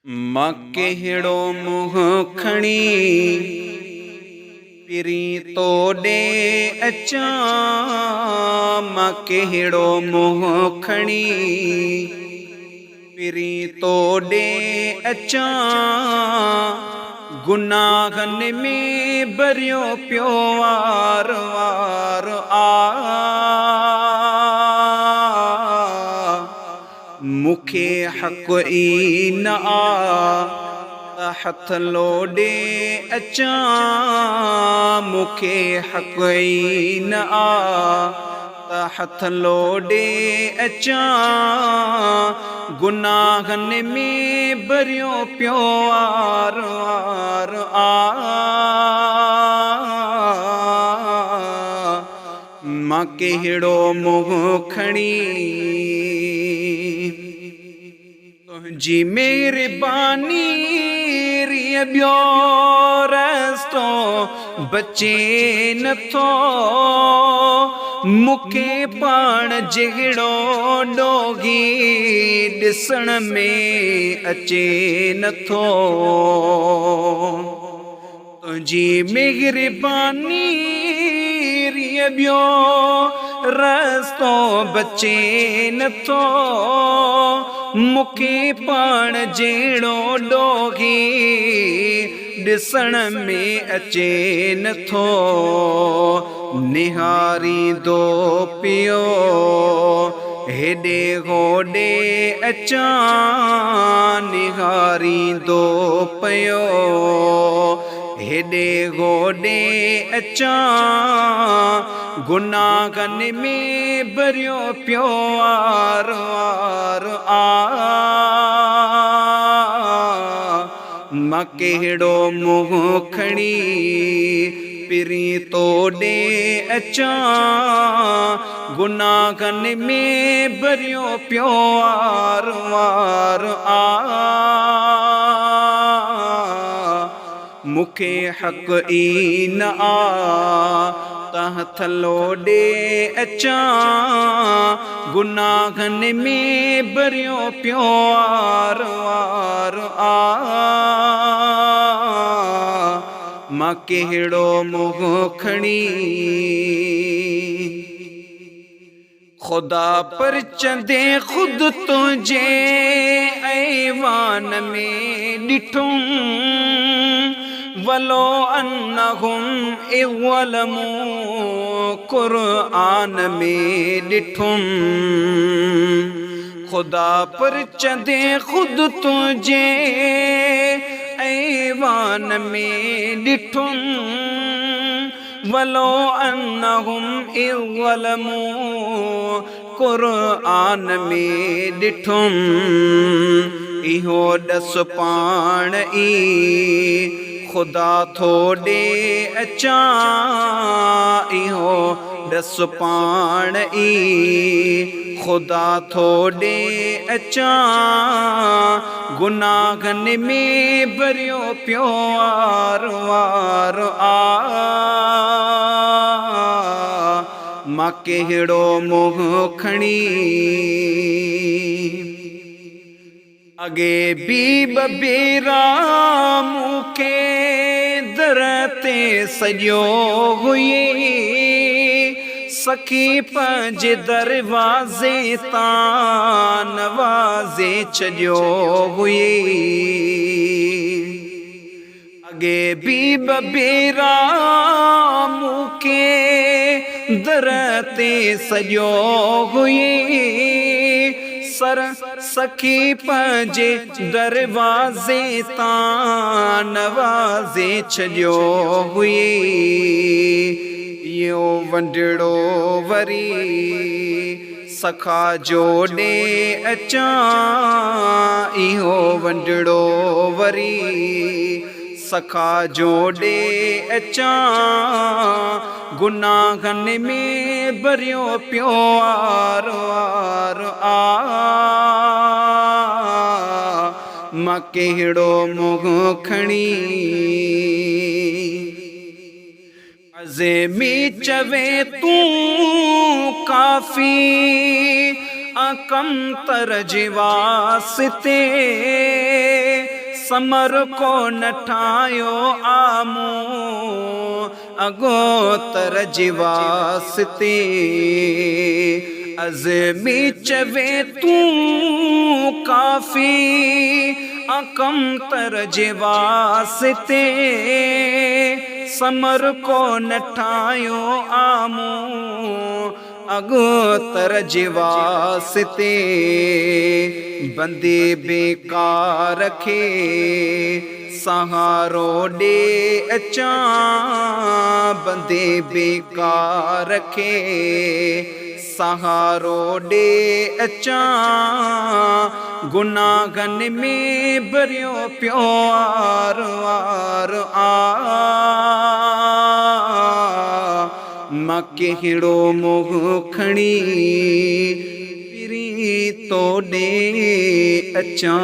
मां कहिड़ो मुंहुं खणी पिरी तोॾे अचां। मां कहिड़ो मुंहुं खणी पिरी तोॾे अचां। गुनाहनि में भरियो पियो वार वार मूंखे हक़ ई न त हथ लोॾे अचां। मूंखे हक़ ई न त हथ लोॾे अचां। गुनाहनि में भरियो पियो वार वार मां कहिड़ो मुंहुं खणी तुंहिंजी महिरबानी रिय ॿियो रस्तो बचे नथो। मूंखे पाण जहिड़ो ॾोही ॾिसण में अचे नथो। तुंहिंजी महिरबानी रिय ॿियो रस्तो बचे नथो। मूंखे पाण जहिड़ो ॾोही ॾिसण में अचे नथो। निहारींदो पियो हेॾे होॾे अचां। निहारींदो पियो हेॾे होॾे अचां। गुनाहनि में भरियो पियो वार वार मां कहिड़ो मुंहुं खणी पिरी तोॾे अचां। गुनाहनि में भरियो पियो वार वार मूंखे हक़ ई न त हथ लोॾे अचां। गुनाहनि में भरियो पियो वार वार मां कहिड़ो मुंहुं खणी खुदा पर चंदे खुद तुंहिंजे ऐवान में ॾिठुम। वलो अन्नहुम इव्वलमु क़ुरआन में ॾिठुम। खुदा पर चंदे खुद तुंहिंजे ऐवान में ॾिठुम। वलो अन्नहुम इव्वलमु क़ुरआन में ॾिठुम। इहो ॾस पाण ई खुदा थोॾे अचां। इहो ॾस पाण ई खुदा थोॾे अचां। गुनाहनि में भरियो पियो वार वार मां कहिड़ो मुंहुं खणी अॻे बि भेरा मूंखे दर ते सॼो हुई। सखी पंहिंजे दरवाज़े तां नवाज़े छॾियो हुई। अॻे बि भेरा मूंखे दर ते सॼो हुई। सखी पंहिंजे दरवाज़े तां नवाज़े छॾियो हुई। इहो वंढड़ो वरी सखा जोॾे अचां। इहो वंढड़ो वरी सखा जोॾे अचां। गुनाहनि में भरियो पियो वार वार मां कहिड़ो मुंहुं खणी अज़ेमी चवे तूं काफ़ी कमतर जे वास्ते समर को नठायो आमो अगो तरज वास्ते अज़मी चवे तू काफी अकम तरज वास्ते समर को नठायो आमो अगो तरज वास्ते बंदे बेकार रखे सहारो दे अचा बंदे बेकार रखे सहारो दे अचा गुनाहगन में भरियो प्यार आर मां कहिड़ो मोह खणी पिरी तो दे अचा।